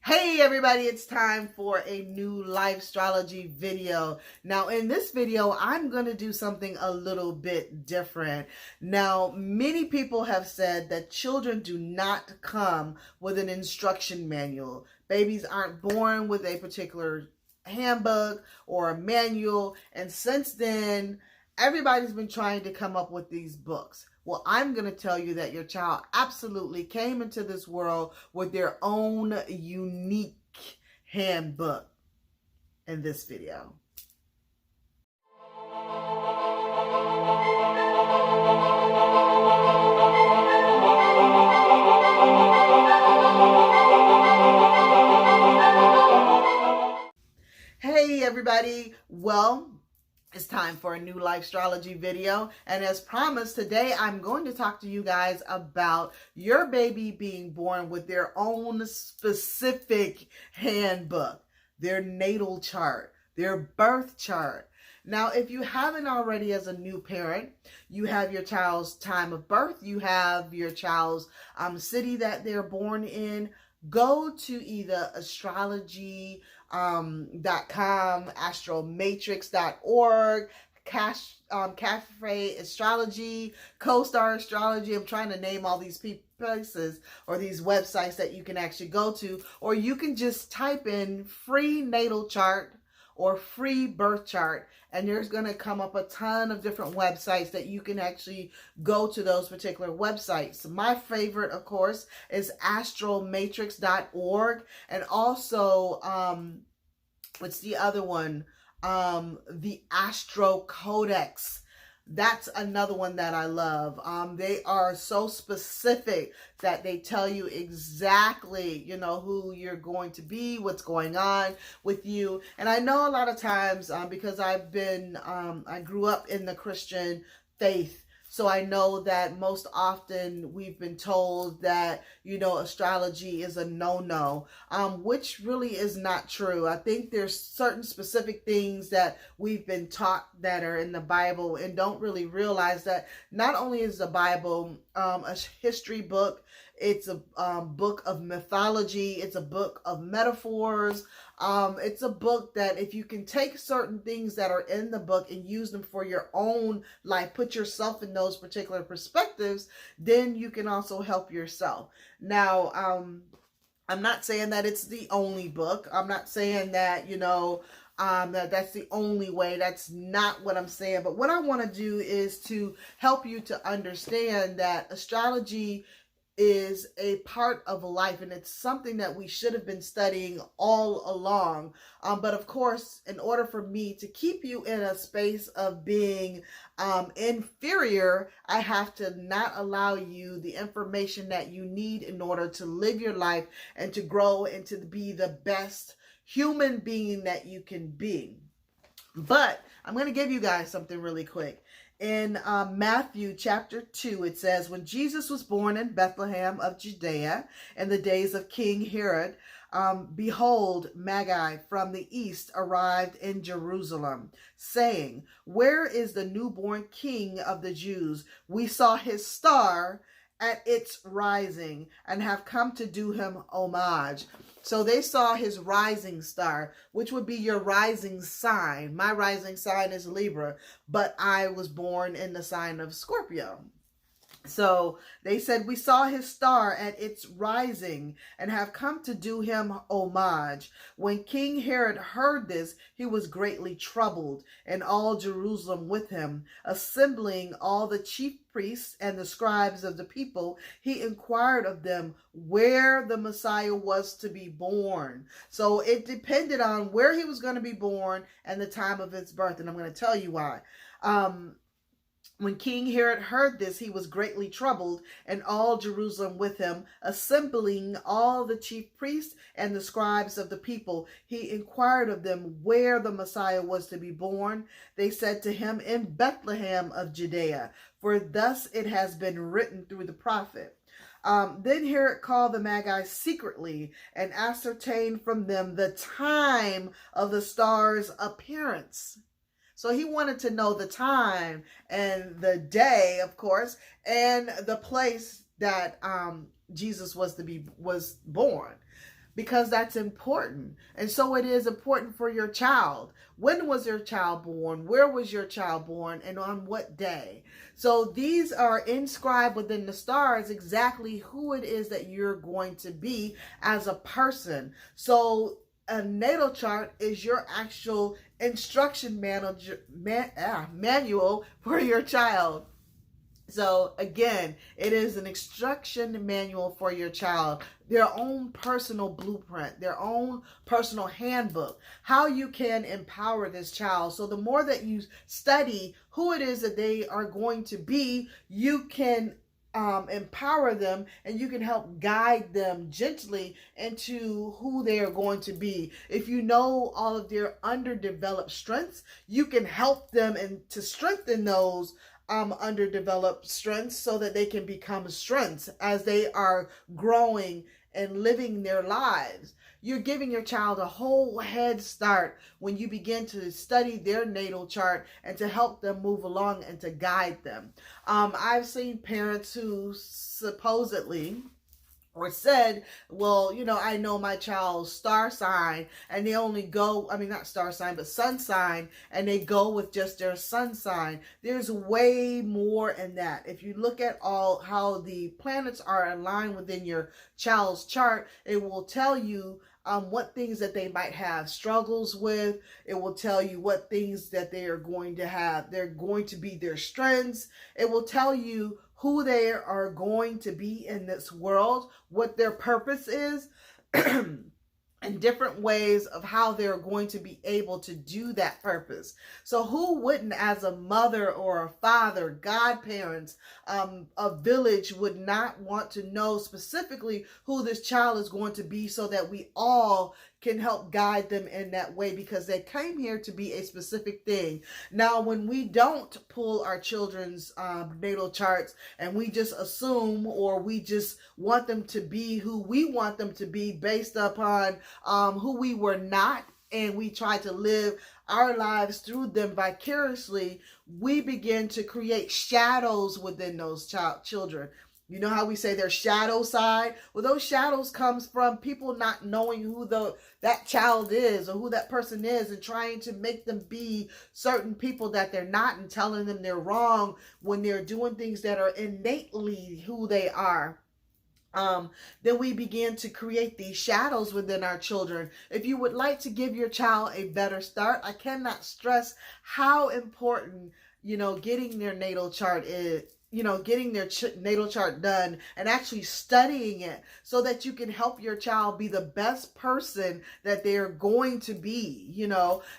Hey everybody, it's time for a new Lifestrology video. Now in this video, I'm going to do something a little bit different. Now, many people have said that children do not come with an instruction manual. Babies aren't born with a particular handbook or a manual, and since then, everybody's been trying to come up with these books. Well, I'm going to tell you that your child absolutely came into this world with their own unique handbook in this video. Hey everybody, well, it's time for a new Lifestrology video, and as promised, today I'm going to talk to you guys about your baby being born with their own specific handbook, their natal chart, their birth chart. Now, if you haven't already as a new parent, you have your child's time of birth, you have your child's city that they're born in. Go to either astrology.com, astromatrix.org, Cafe Astrology, CoStar Astrology. I'm trying to name all these places or these websites that you can actually go to, or you can just type in free natal chart or free birth chart, and there's going to come up a ton of different websites that you can actually go to those particular websites. My favorite, of course, is astromatrix.org, and also what's the other one? The Astro Codex. That's another one that I love. They are so specific that they tell you exactly, who you're going to be, what's going on with you. And I know a lot of times, because I grew up in the Christian faith, so I know that most often we've been told that, astrology is a no-no, which really is not true. I think there's certain specific things that we've been taught that are in the Bible and don't really realize that not only is the Bible a history book, it's a book of mythology, it's a book of metaphors, it's a book that if you can take certain things that are in the book and use them for your own life, put yourself in those particular perspectives, then you can also help yourself. Now, I'm not saying that it's the only book. I'm not saying that, that's the only way. That's not what I'm saying. But what I want to do is to help you to understand that astrology is a part of life, and it's something that we should have been studying all along. But of course, in order for me to keep you in a space of being inferior, I have to not allow you the information that you need in order to live your life and to grow and to be the best human being that you can be. But I'm going to give you guys something really quick. In Matthew chapter 2, it says, when Jesus was born in Bethlehem of Judea in the days of King Herod, behold, Magi from the east arrived in Jerusalem, saying, where is the newborn King of the Jews? We saw his star at its rising and have come to do him homage. So they saw his rising star, which would be your rising sign. My rising sign is Libra, but I was born in the sign of Scorpio. So they said, we saw his star at its rising and have come to do him homage. When King Herod heard this, he was greatly troubled, and all Jerusalem with him. Assembling all the chief priests and the scribes of the people, he inquired of them where the Messiah was to be born. So it depended on where he was going to be born and the time of his birth. And I'm going to tell you why. When King Herod heard this, he was greatly troubled, and all Jerusalem with him. Assembling all the chief priests and the scribes of the people, he inquired of them where the Messiah was to be born. They said to him, in Bethlehem of Judea, for thus it has been written through the prophet. Then Herod called the Magi secretly and ascertained from them the time of the star's appearance. So he wanted to know the time and the day, of course, and the place that Jesus was born. because that's important. And so it is important for your child. When was your child born? Where was your child born? And on what day? So these are inscribed within the stars exactly who it is that you're going to be as a person. So a natal chart is your actual instruction manual for your child. So again, it is an instruction manual for your child, their own personal blueprint, their own personal handbook, how you can empower this child. So the more that you study who it is that they are going to be, you can empower them, and you can help guide them gently into who they are going to be. If you know all of their underdeveloped strengths, you can help them and to strengthen those underdeveloped strengths so that they can become strengths as they are growing and living their lives. You're giving your child a whole head start when you begin to study their natal chart and to help them move along and to guide them. I've seen parents who supposedly or said, well, I know my child's star sign, and they only go, not star sign, but sun sign, and they go with just their sun sign. There's way more in that. If you look at all how the planets are aligned within your child's chart, it will tell you what things that they might have struggles with. It will tell you what things that they are going to have. They're going to be their strengths. It will tell you who they are going to be in this world, what their purpose is, and different ways of how they're going to be able to do that purpose. So who wouldn't, as a mother or a father, godparents, a village, would not want to know specifically who this child is going to be so that we all can help guide them in that way, because they came here to be a specific thing. Now, when we don't pull our children's natal charts and we just assume, or we just want them to be who we want them to be based upon who we were not, and we try to live our lives through them vicariously, we begin to create shadows within those children. You know how we say their shadow side? Well, those shadows comes from people not knowing who that child is or who that person is, and trying to make them be certain people that they're not, and telling them they're wrong when they're doing things that are innately who they are. Then we begin to create these shadows within our children. If you would like to give your child a better start, I cannot stress how important, getting their natal chart is. Getting their natal chart done and actually studying it so that you can help your child be the best person that they're going to be,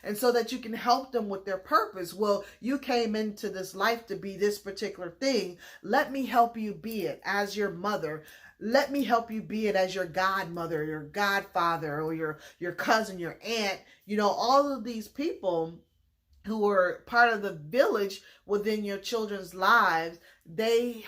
and so that you can help them with their purpose. Well, you came into this life to be this particular thing. Let me help you be it as your mother. Let me help you be it as your godmother, your godfather, or your cousin, your aunt, all of these people who are part of the village within your children's lives. They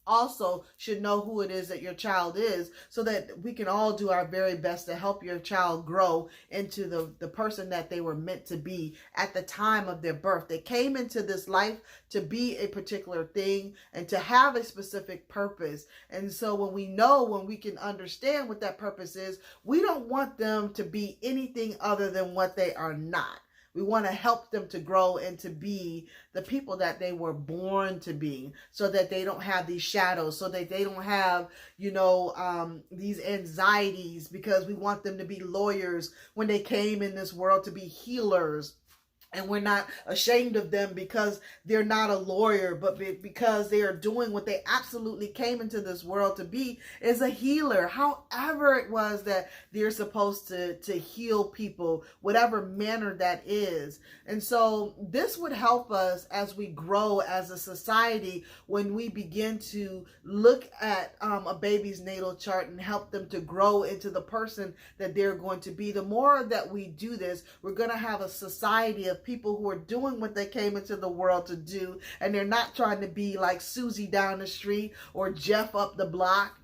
also should know who it is that your child is, so that we can all do our very best to help your child grow into the person that they were meant to be at the time of their birth. They came into this life to be a particular thing and to have a specific purpose. And so when we can understand what that purpose is, we don't want them to be anything other than what they are not. We want to help them to grow and to be the people that they were born to be, so that they don't have these shadows, so that they don't have, these anxieties, because we want them to be lawyers when they came in this world, to be healers. And we're not ashamed of them because they're not a lawyer, but because they are doing what they absolutely came into this world to be, is a healer. However it was that they're supposed to heal people, whatever manner that is. And so this would help us as we grow as a society, when we begin to look at a baby's natal chart and help them to grow into the person that they're going to be. The more that we do this, we're going to have a society of people who are doing what they came into the world to do, and they're not trying to be like Susie down the street or Jeff up the block.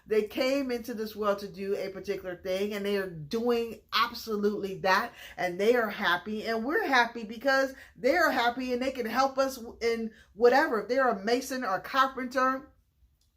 They came into this world to do a particular thing, and they are doing absolutely that, and they are happy, and we're happy because they are happy, and they can help us in whatever. If they're a mason or a carpenter,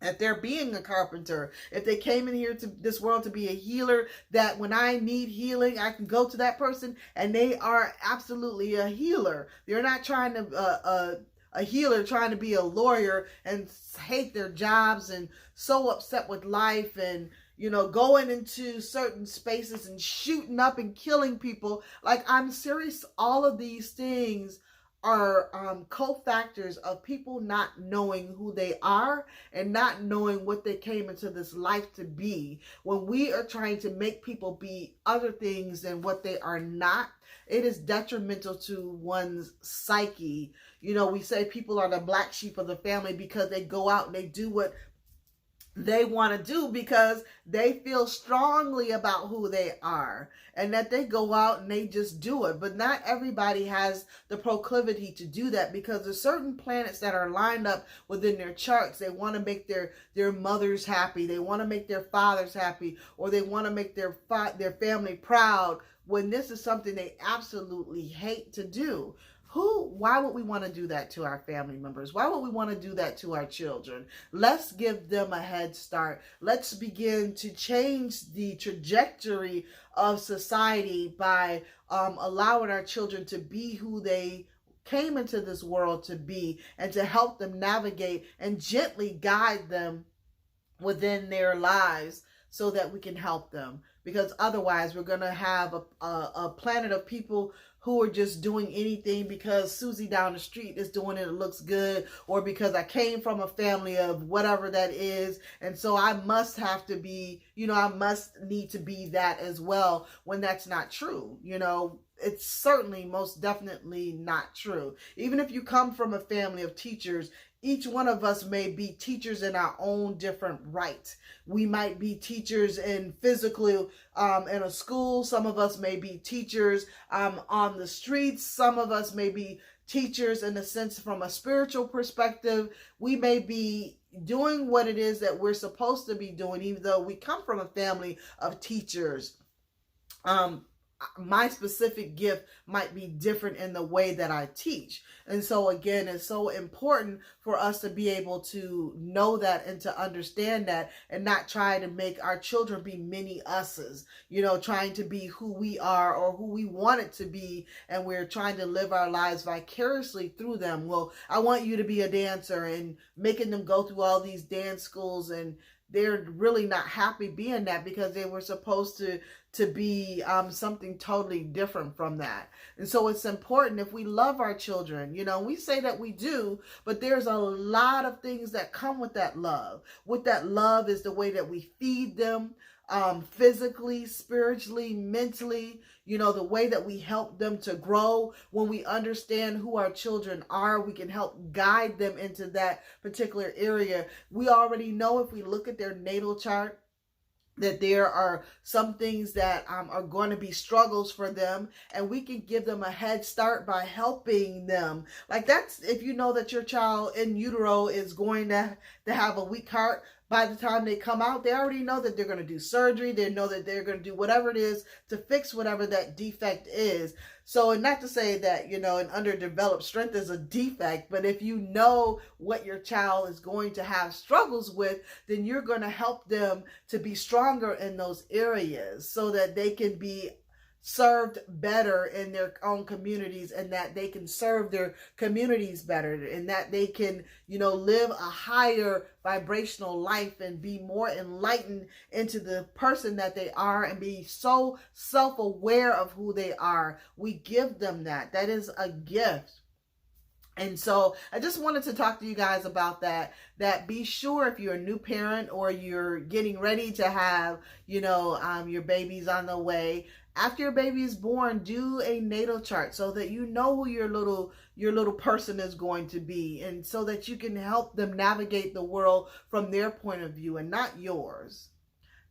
if they're being a carpenter, if they came in here to this world to be a healer, that when I need healing, I can go to that person and they are absolutely a healer. They're not trying to, a healer trying to be a lawyer and hate their jobs and so upset with life and, you know, going into certain spaces and shooting up and killing people. Like, I'm serious. All of these things are cofactors of people not knowing who they are and not knowing what they came into this life to be. When we are trying to make people be other things than what they are not, it is detrimental to one's psyche. You know, we say people are the black sheep of the family because they go out and they do what they want to do because they feel strongly about who they are, and that they go out and they just do it. But not everybody has the proclivity to do that, because there's certain planets that are lined up within their charts. They want to make their mothers happy, they want to make their fathers happy, or they want to make their family proud, when this is something they absolutely hate to do. Why would we want to do that to our family members? Why would we want to do that to our children? Let's give them a head start. Let's begin to change the trajectory of society by allowing our children to be who they came into this world to be, and to help them navigate and gently guide them within their lives so that we can help them. Because otherwise we're going to have a planet of people who are just doing anything because Susie down the street is doing it, it looks good, or because I came from a family of whatever that is, and so I must have to be, you know, I must need to be that as well, when that's not true. You know, it's certainly most definitely not true. Even if you come from a family of teachers, each one of us may be teachers in our own different right. We might be teachers in physically in a school. Some of us may be teachers on the streets. Some of us may be teachers in a sense from a spiritual perspective. We may be doing what it is that we're supposed to be doing, even though we come from a family of teachers. My specific gift might be different in the way that I teach. And so again, it's so important for us to be able to know that and to understand that, and not try to make our children be mini us's, you know, trying to be who we are or who we want it to be. And we're trying to live our lives vicariously through them. Well, I want you to be a dancer, and making them go through all these dance schools, and they're really not happy being that, because they were supposed to be something totally different from that. And so it's important, if we love our children, you know, we say that we do, but there's a lot of things that come with that love. With that love is the way that we feed them, physically, spiritually, mentally, you know, the way that we help them to grow. When we understand who our children are, we can help guide them into that particular area. We already know, if we look at their natal chart, that there are some things that are going to be struggles for them, and we can give them a head start by helping them. Like, that's if you know that your child in utero is going to have a weak heart. By the time they come out, they already know that they're going to do surgery. They know that they're going to do whatever it is to fix whatever that defect is. So, and not to say that, you know, an underdeveloped strength is a defect, but if you know what your child is going to have struggles with, then you're going to help them to be stronger in those areas so that they can be served better in their own communities, and that they can serve their communities better, and that they can, you know, live a higher vibrational life and be more enlightened into the person that they are, and be so self-aware of who they are. We give them that. That is a gift. And so I just wanted to talk to you guys about that be sure, if you're a new parent or you're getting ready to have, you know, your baby's on the way, after your baby is born, do a natal chart so that you know who your little person is going to be, and so that you can help them navigate the world from their point of view and not yours.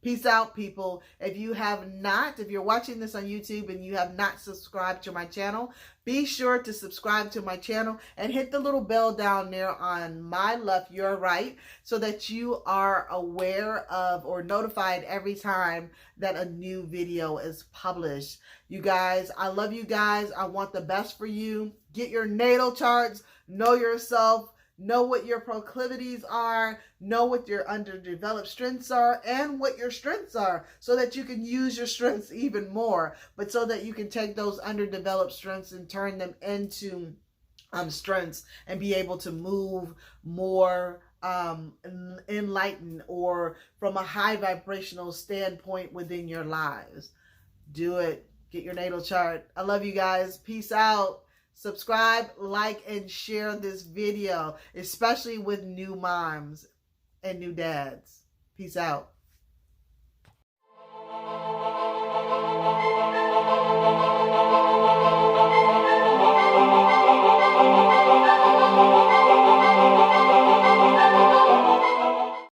Peace out, people. If you're watching this on YouTube and you have not subscribed to my channel, be sure to subscribe to my channel and hit the little bell down there on my left, your right, so that you are aware of or notified every time that a new video is published. You guys, I love you guys. I want the best for you. Get your natal charts. Know yourself. know what your proclivities are, know what your underdeveloped strengths are, and what your strengths are, so that you can use your strengths even more, but so that you can take those underdeveloped strengths and turn them into strengths and be able to move more enlightened or from a high vibrational standpoint within your lives. Do it. Get your natal chart. I love you guys. Peace out. Subscribe, like, and share this video, especially with new moms and new dads. Peace out.